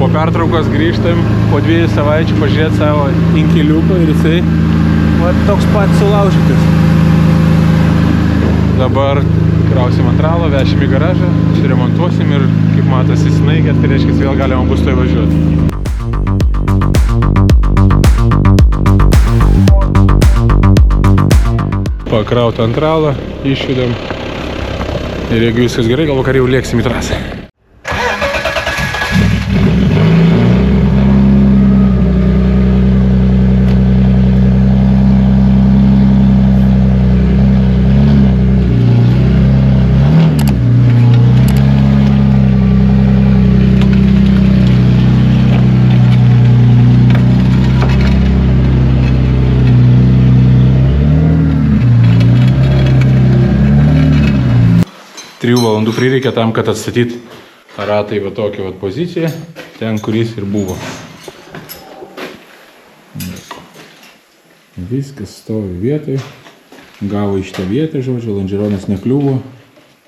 Po pertraukos grįžtam po 2 savaičių pažiūrėti savo inkiliuką ir jisai toks pat sulaužytas. Dabar krausim ant ralo, vešim į garažą, remontuosim ir kaip matosi snaigė, tai reiškia vėl galima bus to įvažiuoti. Pakraut ant ralo, išjudam ir jeigu viskas gerai, gal vakar jau lėksim į trasą. Trijų valandų prireikė tam, kad atstatyti ratą į va tokią va poziciją, ten, kuris ir buvo. Viskas stovi vietoj, gavo iš tą vietą, žodžiu, lonžeronas nekliuvo,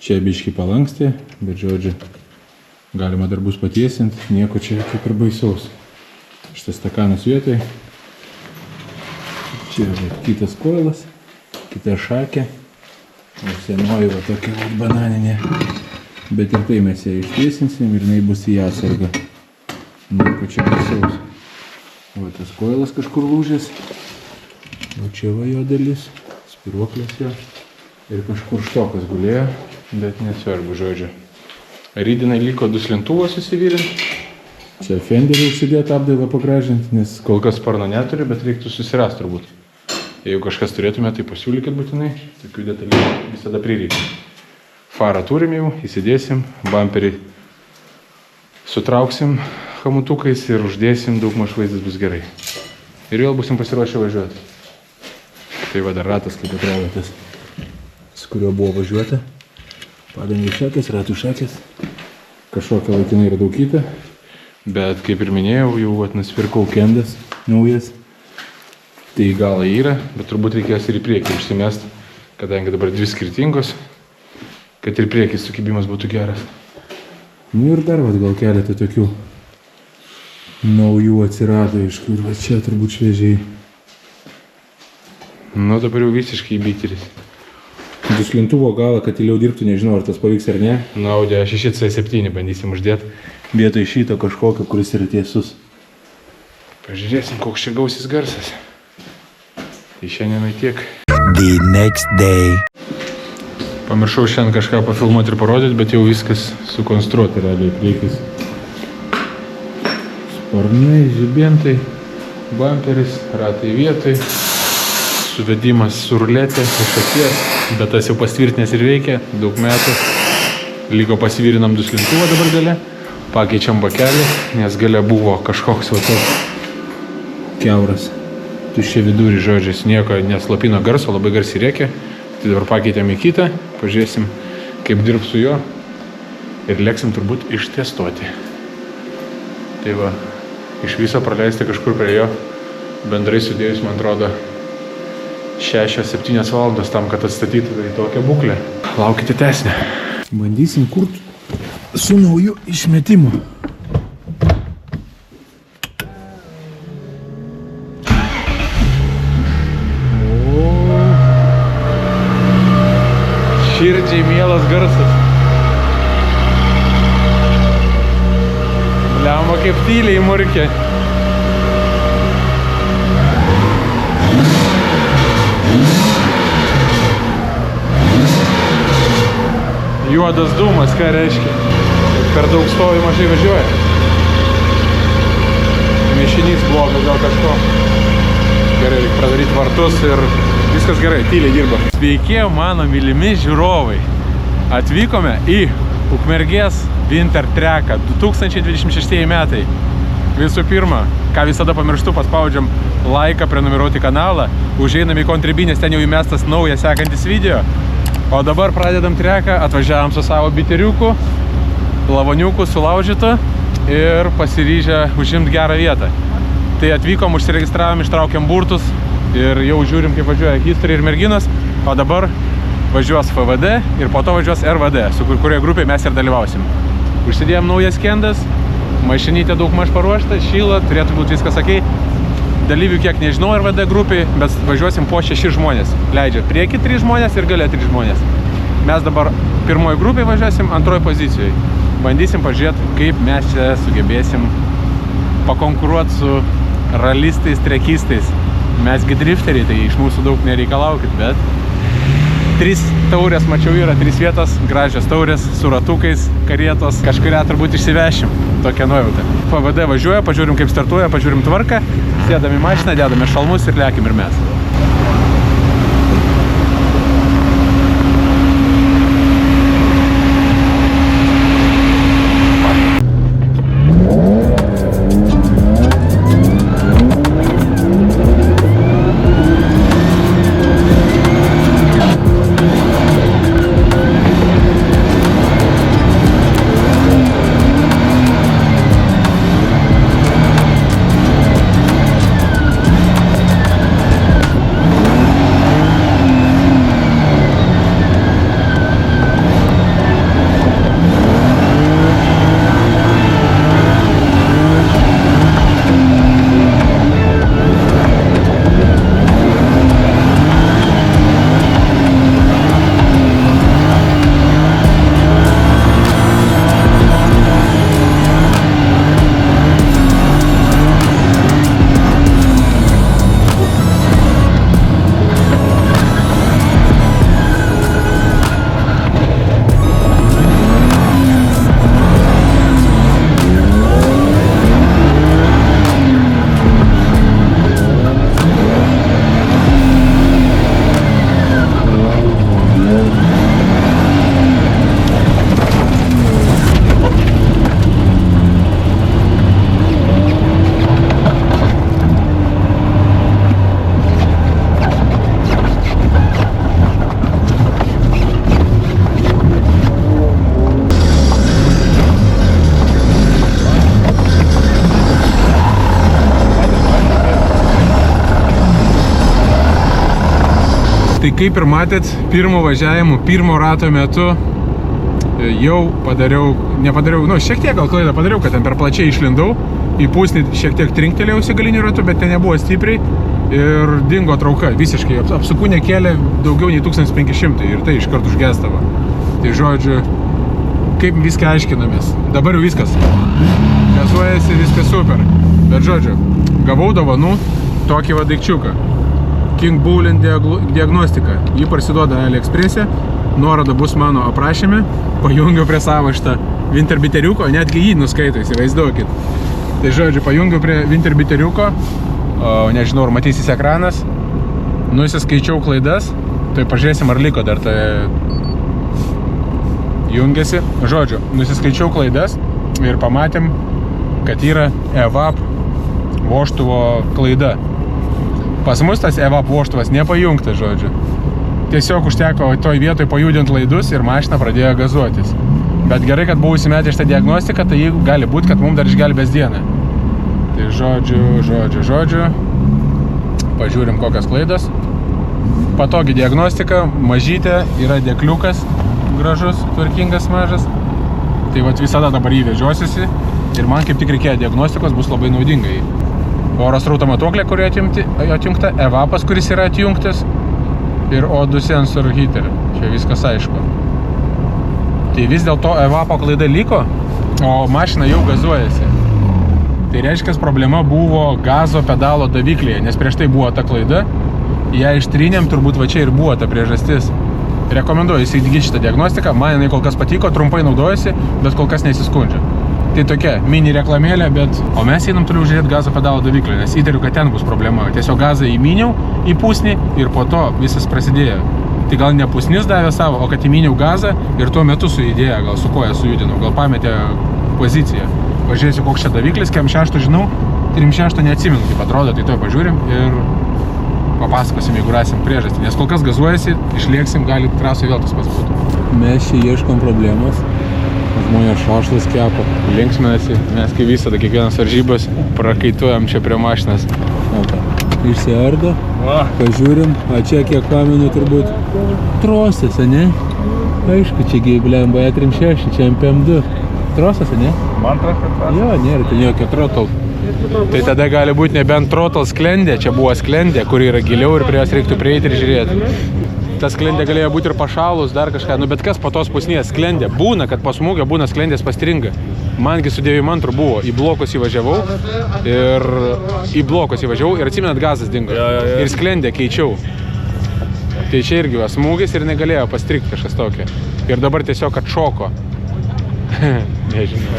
čia biški palankstė, bet, žodžiu, galima dar bus patiesinti, nieko čia kaip ir baisaus. Šitas stakanas vietoj, čia kitas koilas, kita šakė. Senoji va tokia va bananinė, bet ir tai mes ją ištiesinsim ir jinai bus į atsargą. Nieko čia baisaus. Va tas koilas kažkur lūžęs, o čia va jo dalis, spiruoklės jo ir kažkur štokas gulėjo, bet nesvarbu, žodžiu. Rydinai liko duslintuvą susivyrinti. Čia fenderį užsidėti apdailą pagražinti, nes kol kas sparno neturi, bet reiktų susirasti turbūt. Jeigu kažkas turėtume, tai pasiūlykit būtinai, tokių detalių visada prireikia. Farą turim jau, įsidėsim, bumperį sutrauksim hamutukais ir uždėsim, daugmaž vaizdas bus gerai. Ir vėl busim pasiruošę važiuoti. Tai va dar ratas, kaip atrodo tas, su kuriuo buvo važiuota. Padangų šakės, ratų šakės. Kažkokia laikinai radaukyta. Bet kaip ir minėjau, jau nusipirkau kendas naujas. Tai į galą yra, bet turbūt reikės ir į priekį užsimest, kadangi dabar 2 skirtingos, kad ir priekis sukibimas būtų geras. Nu ir dar gal keletą tokių naujų atsirado, iš kur va čia turbūt šviežiai. Nu dabar jau visiškai biteris. Duslintuvo galą, kad įliau dirbtų, nežinau, ar tas pavyks ar ne. Nu, Audi 6C7 bandysim uždėti vietoj šito kažkokio, kuris yra tiesus. Pažiūrėsim, koks čia gausis garsas. Tai šiandienai tiek. The next day. Pamiršau šiandien kažką pafilmuoti ir parodyti, bet jau viskas sukonstruoti realiai priekis. Sparnai, žibintai, bumperis, ratai vietai, suvedimas su ruletė, iš akies, bet tas jau pastvirtinės ir veikia, daug metų. Liko pasivyrinam duslintuvą dabar gale, pakeičiam bakelį, nes gale buvo kažkoks va toks kiauras. Tuščia vidurį, žodžiais, nieko neslopino garso, labai garsiai rėkė. Tai dabar pakeitėm į kitą, pažiūrėsim, kaip dirbs su jo ir lėksim turbūt ištestuoti. Tai va, iš viso praleisti kažkur prie jo, bendrai sudėjus, man atrodo, 6-7 valandos tam, kad atstatytų į tokią būklę. Laukite tęsinio. Bandysim kurti su nauju išmetimu. Širdžiai mielas garsas. Bliamba kaip tyliai murkė. Juodas dūmas, ką reiškia? Per daug stovi, mažai važiuoja. Mišinys blogas gal kažko. Gerai, reikia pradaryti vartus ir viskas gerai, tyliai dirba. Sveiki, mano mylimi žiūrovai. Atvykome į Ukmergės Winter Treką 2026 metai. Visų pirma, ką visada pamirštu, paspaudžiam laiką, prenumeruoti kanalą, užeinam į kontribinės, ten jau įmestas naujas sekantis video. O dabar pradedam treką, atvažiavam su savo biteriuku, lavoniuku sulaužytu ir pasiryžę užimti gerą vietą. Tai atvykom, užsiregistravom, ištraukėm burtus ir jau žiūrim, kaip važiuoja History ir merginos, o dabar važiuos FVD ir po to važiuos RVD, su kurioje grupėje mes ir dalyvausim. Užsidėjom naujas kendas, Mašinytė daug maž paruošta, šyla, turėtų būti viskas okei. Dalyvių kiek nežinau RVD grupiai, bet važiuosim po 6 žmonės. Leidžia prieki 3 žmonės ir gale 3 žmonės. Mes dabar pirmoji grupiai važiuosim, antroji pozicijoje. Bandysim pažiūrėti, kaip mes čia sugebėsim pakonkuruoti su ralistais, trekistais. Mesgi drifteriai, tai iš mūsų daug nereikalaukit, bet 3 taurės, mačiau, yra 3 vietos, gražios taurės su ratukais, karietos, kažkurią turbūt išsivešim, tokia nuojauta. PVD važiuoja, pažiūrim kaip startuoja, pažiūrim tvarką, sėdam į mašiną, dedame šalmus ir lekim ir mes. Tai kaip ir matėt, pirmo važiavimo, pirmo rato metu jau šiek tiek gal klaidą padariau, kad ten per plačiai išlindau, į pusnį šiek tiek trinktelėjausi galiniu ratu, bet ten nebuvo stipriai ir dingo trauka visiškai, apsukūnė kėlė daugiau nei 1500 ir tai iškart užgestavo. Tai žodžiu, kaip viską aiškinamės, dabar jau viskas, gazuojasi, viskas super, bet žodžiu, gavau dovanų tokį va daikčiuką. King Boolean diagnostika. Jį parsiduoda AliExpress'e, nuoroda bus mano aprašyme, pajungiau prie savo šitą Winterbiteriuko, netgi jį nuskaito, įsivaizduokit. Tai žodžiu, pajungiau prie Winterbiteriuko, nežinau, ar matysis ekranas, nusiskaičiau klaidas, tai pažiūrėsim, ar liko dar tai jungiasi. Žodžiu, nusiskaičiau klaidas ir pamatėm, kad yra EVAP vožtuvo klaida. Pas mus tas EVAP vožtuvas nepajungtas, žodžiu. Tiesiog užteko toj vietoj pajudinti laidus ir mašina pradėjo gazuotis. Bet gerai, kad buvau įsimetę šitą diagnostiką, tai gali būti, kad mums dar išgelbės dieną. Tai žodžiu. Pažiūrim, kokios klaidos. Patogi diagnostika, mažytė, yra dėkliukas, gražus, tvarkingas, mažas. Tai vat visada dabar jį vežiosiuosi ir man kaip tik reikėjo diagnostikos, bus labai naudingai. Oro srauto matuoklė, kuri atjungta, EVAPas, kuris yra atjungtas ir O2 sensor heater. Čia viskas aišku. Tai vis dėlto EVAPo klaida liko, o mašina jau gazuojasi. Tai reiškia, problema buvo gazo pedalo daviklėje, nes prieš tai buvo ta klaida. Ją ištrynėm, turbūt va čia ir buvo ta priežastis. Rekomenduoju įsigyti šitą diagnostiką, man jinai kol kas patiko, trumpai naudojasi, bet kol kas nesiskundžia. Tai tokia mini reklamėlė, bet... O mes einam toliau žiūrėti gazo pedalo daviklį, nes įtariu, kad ten bus problema. Tiesiog gazą įmyniau į pusnį ir po to visas prasidėjo. Tai gal ne pusnis davė savo, o kad įmyniau gazą ir tuo metu sujudėjo, gal su koja sujudinau, gal pametė poziciją. Pažiūrėsiu, koks čia daviklis, kem 6 žinau, 3.6 neatsimenu, kaip atrodo, tai to pažiūrim ir papasakosim, jeigu rasim priežastį. Nes kol kas gazuojasi, išlieksim, gali trasoje vėl tas pats būti. Mes čia ieškom problemos. Žmonės šašlas kepa, linksminasi, mes kaip visada kiekvienas varžybos prakaituojam čia prie mašinas. Išsiardo, pažiūrim, a čia kiek pamenu turbūt trosės, ne? Aišku, čia blemba E36, čia MP2. trosas, ne? Man trasas. Jo, nėra, ten jokio trotol. Tai tada gali būti nebent trotol sklendė, čia buvo sklendė, kur yra giliau ir prie jos reiktų prieiti ir žiūrėti. Ta sklendė galėjo būti ir pašalus, dar kažką, nu bet kas po tos pusnės sklendė. Būna, kad po smūgio būna sklendės pastringa. Mangi su 92 buvo, į blokus įvažiavau ir atsimenat gazas dingo. Ir sklendė keičiau. Tai čia irgi va, smūgis ir negalėjo pastrikti kažkas tokio. Ir dabar tiesiog atšoko. Nežinau.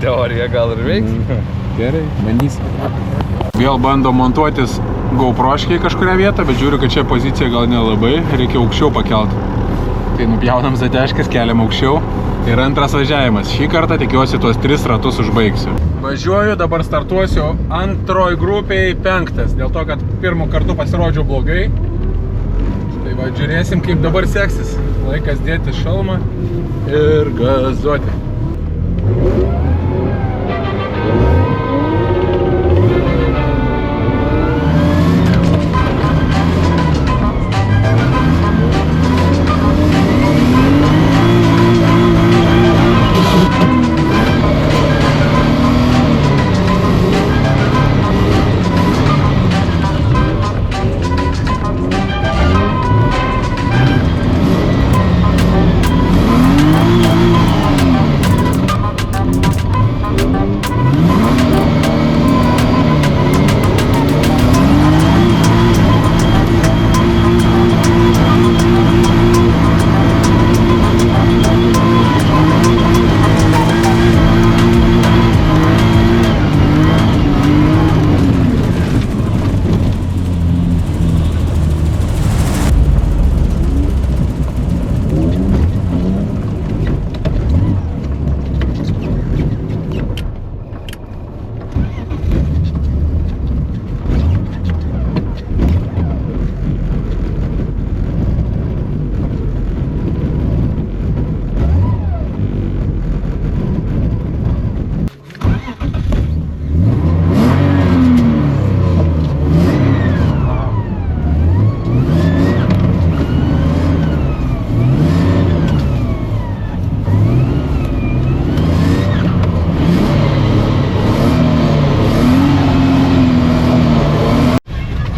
Teorija gal ir veiks. Gerai, bandysim. Vėl bando montuotis GoProškiai kažkurią vietą, bet žiūriu, kad čia pozicija gal nelabai, reikia aukščiau pakelt. Tai nupjaunam zadeškės, keliam aukščiau. Ir antras važiavimas. Šį kartą tikiuosi tuos 3 ratus užbaigsiu. Važiuoju, dabar startuosiu antroj grupiai 5, dėl to, kad pirmų kartų pasirodžiau blogai. Tai va, žiūrėsim, kaip dabar seksis. Laikas dėti šalmą ir gazuoti.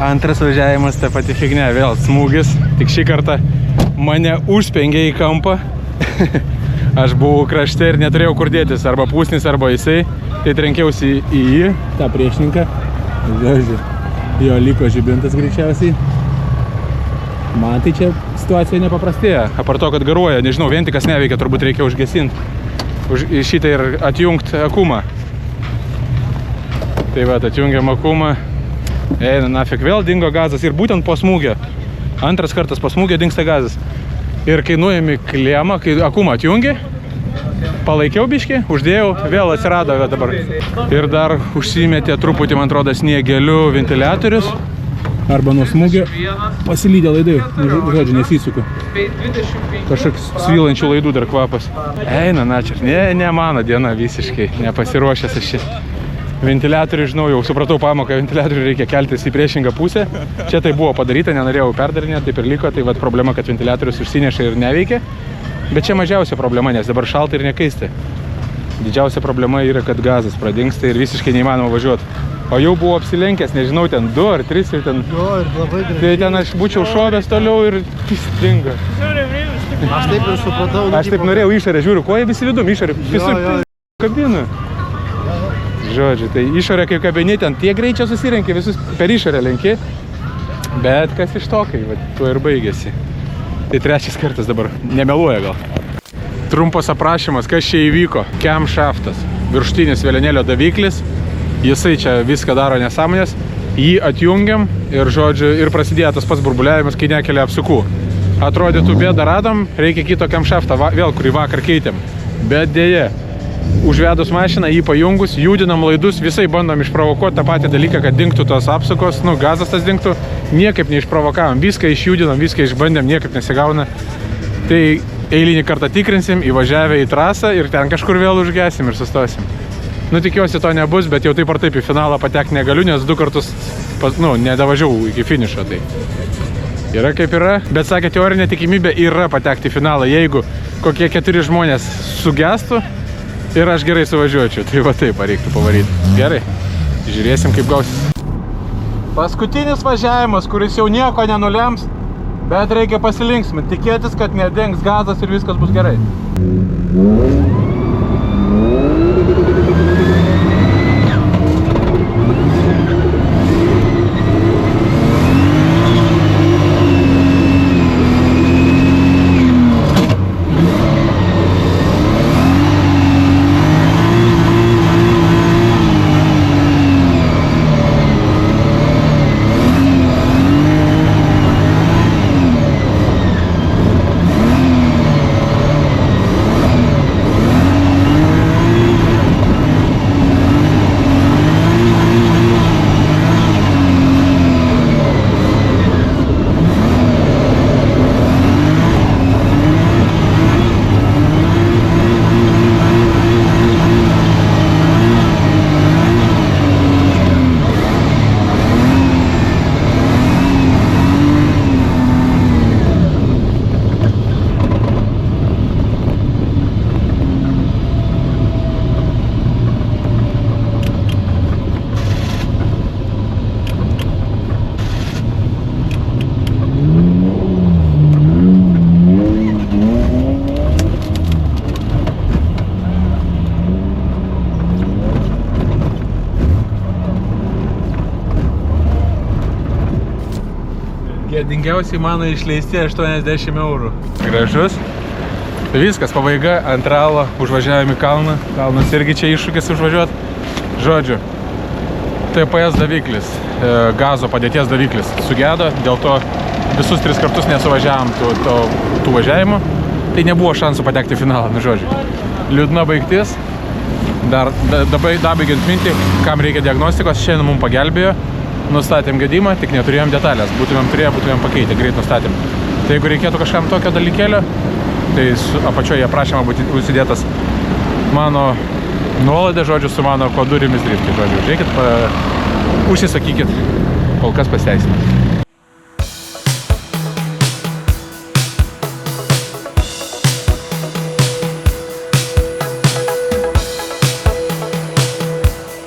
Antras važiavimas, ta pati fignia, vėl smūgis, tik šį kartą mane užspengė į kampą. Aš buvau krašte ir neturėjau kur dėtis, arba pusnis, arba jisai, tai trenkiausi į jį, tą priešininką. Žodžiu, jo liko žibintas greičiausiai. Man tai čia situacija nepaprastėja, apart to, kad garuoja, nežinau, vientikas neveikia, turbūt reikia užgesinti šitą ir atjungti akumą. Tai va, atjungiam akumą. Eina, nafik, vėl dingo gazas ir būtent po smūgio. Antras kartas po smūgio dingsta gazas. Ir kai nuėmi klemą, kai akumą atjungi, palaikiau biškį, uždėjau, vėl atsirado dabar. Ir dar užsimetė truputį, man atrodo, sniegeliu ventiliatorius. Arba nuo smūgio pasilydė laidai, žodžiu, nesisuku. Kažkoks svylančių laidų dar kvapas. Eina, načer, ne mano diena visiškai, nepasiruošęs aš čia. Ventiliatorių, žinau, jau supratau pamoką, ventiliatorių reikia keltis į priešingą pusę. Čia tai buvo padaryta, nenorėjau perdarinėti, taip ir liko. Tai vat problema, kad ventiliatorius užsineša ir neveikia. Bet čia mažiausia problema, nes dabar šalta ir nekaisti. Didžiausia problema yra, kad gazas pradingsta ir visiškai neįmanoma važiuoti. O jau buvo apsilenkęs, nežinau, ten 2 ar 3 ir ten... Jo, ir labai gražiai. Tai ten aš būčiau šovęs toliau ir dingo. Aš taip ir supratau. Aš taip norėjau išorę, žiūriu, ko jie visi vidum išorę. Visur kabina. Žodžiu, tai išorė kaip kabini, ten tie greičio susirenki, visus per išorę lenki. Bet kas iš to, kai tuo ir baigėsi. Tai 3 kartas dabar, nemeluoja gal. Trumpas aprašymas, kas čia įvyko. Camshaftas, viršutinis velenėlio daviklis. Jisai čia viską daro nesąmonės. Jį atjungiam ir, žodžiu, ir prasidėjo tas pats burbuliavimas, kai nekelia apsukų. Atrodytų bėdą radom, reikia kito camshaftą, vėl kurį vakar keitėm. Bet dėje. Užvedus mašiną, jį pajungus, judinam laidus, visai bandom išprovokuoti tą patį dalyką, kad dingtų tos apsukos, nu, gazas tas dingtų, niekaip neišprovokavom, viską išjudinam, viską išbandėm, niekaip nesigauna. Tai eilinį kartą tikrinsim, įvažiavę į trasą ir ten kažkur vėl užgesim ir sustosim. Nu, tikiuosi to nebus, bet jau taip ar taip į finalą patekti negaliu, nes 2 kartus, nedavažiavau iki finišo, tai yra kaip yra. Bet sakė, teorinė tikimybė yra patekti į finalą, jeigu kokie 4 žmonės sugestų ir aš gerai suvažiuočiau. Tai va taip reiktų pavaryti. Gerai, žiūrėsim kaip gausis. Paskutinis važiavimas, kuris jau nieko nenulems, bet reikia pasilinksminti. Tikėtis, kad nedengs gazas ir viskas bus gerai. Gėdingiausiai mano išleisti 80 eurų. Gražus. Tai viskas, pabaiga, ant ralo, užvažiavim į kalną. Kalnas irgi čia iššūkis užvažiuoti. Žodžiu, TPS daviklis, gazo padėties daviklis sugedo, dėl to visus 3 kartus nesuvažiavom tų važiavimų. Tai nebuvo šansų patekti į finalą, nu žodžiu. Liūdna baigtis. Dar dabaigiant mintį, kam reikia diagnostikos, šiandien mums pagelbėjo. Nustatėm gedimą, tik neturėjom detalės. Būtumėm pakeitę, greit nustatėm. Tai jeigu reikėtų kažkam tokio dalykėlio, tai apačioje prašymą būtų užsidėtas mano nuolaidė, žodžiu, su mano kodu Rimis Drift. Žodžiu, žiūrėkit, užsisakykit, kol kas pasiteisina.